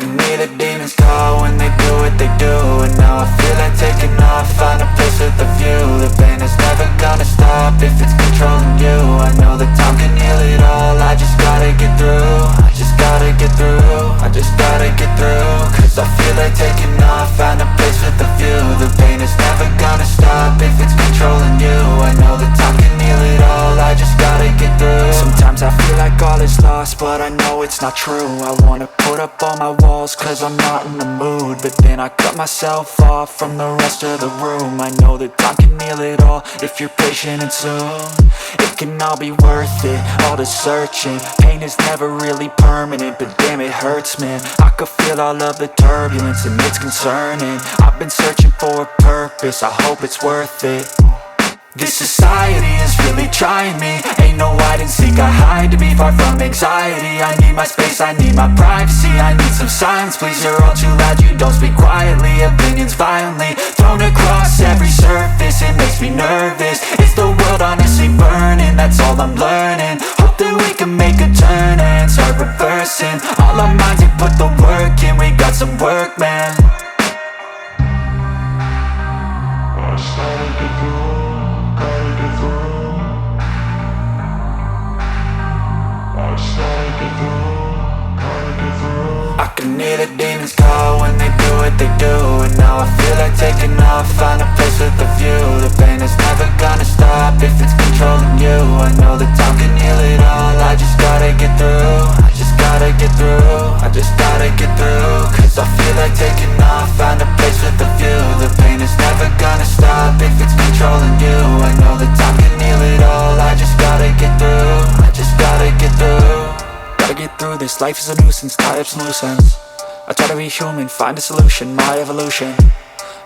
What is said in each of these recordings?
can hear the demons call when they do what they do. And now I feel like taking off, find a place with a view. The pain is never gonna stop if it's controlling you. I know that time can heal it all, I just gotta get through. I just gotta get through, I just gotta get through. Cause I feel like taking off, find a place with a view. The pain is never gonna stop if it's controlling you. I know that time can heal it all, I just gotta get through. Sometimes I feel like all is lost, but I know it's not true. I wanna put up all my walls cause I'm not in the mood, but then I cut myself off from the rest of the room. I know that time can heal it all if you're patient and soon. It can all be worth it, all the searching. Pain is never really permanent, but damn it hurts, man. I could feel all of the turbulence and it's concerning. I've been searching for a purpose, I hope it's worth it. This society is really trying me. Ain't no hide and seek, I hide to be far from anxiety. I need my space, I need my privacy. I need some silence, please, you're all too loud. You don't speak quietly, opinions violently thrown across every surface. It makes me nervous, it's the world honestly burning. That's all I'm learning, hope that we can make a turn and start reversing. All our minds, we put the work in, we got some work, man. I started to grow. I can hear the demons call when they do what they do. And now I feel like taking off, find a place with a view. The pain is never gonna stop if it's controlling you. I know that time can heal it all, I just gotta get through. I just gotta get through, I just gotta get through. Cause I feel like taking off, find a place with a view. The pain is never gonna stop if it's controlling you. I know that time can heal it all, I just gotta get through. I just gotta get through. Gotta get through this, life is a nuisance, tie up some loose ends. I try to be human, find a solution, my evolution.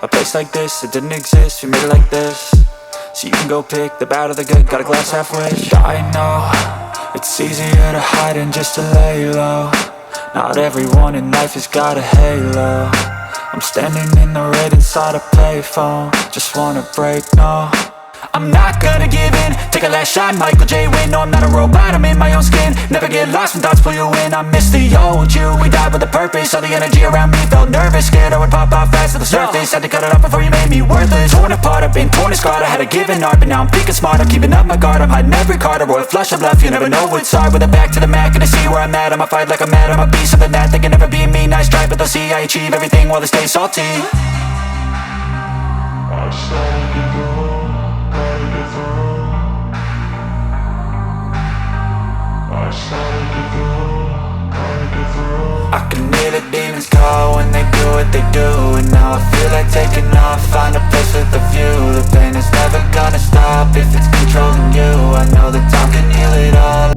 A place like this, it didn't exist, we made it like this. So you can go pick the bad or the good, got a glass halfway. I know, it's easier to hide than just to lay low. Not everyone in life has got a halo. I'm standing in the red inside a payphone, just wanna break, no. I'm not gonna give in, take a last shot, Michael J. Win. No, I'm not a robot, I'm in my own skin. Never get lost when thoughts pull you in. I miss the old you, we died with a purpose. All the energy around me felt nervous, scared I would pop off fast to the surface. Had to cut it off before you made me worthless. Torn apart, I've been torn and scarred. I had a given art, but now I'm thinking smart. I'm keeping up my guard, I'm hiding every card. A royal flush of love, you never know what's hard. With a back to the mat, gonna see where I'm at. I'ma fight like I'm mad, I'ma be something that they can never be me. Nice try, but they'll see I achieve everything while they stay salty. I started to grow. I can hear the demons call when they do what they do. And now I feel like taking off, find a place with a view. The pain is never gonna stop if it's controlling you. I know that time can heal it all.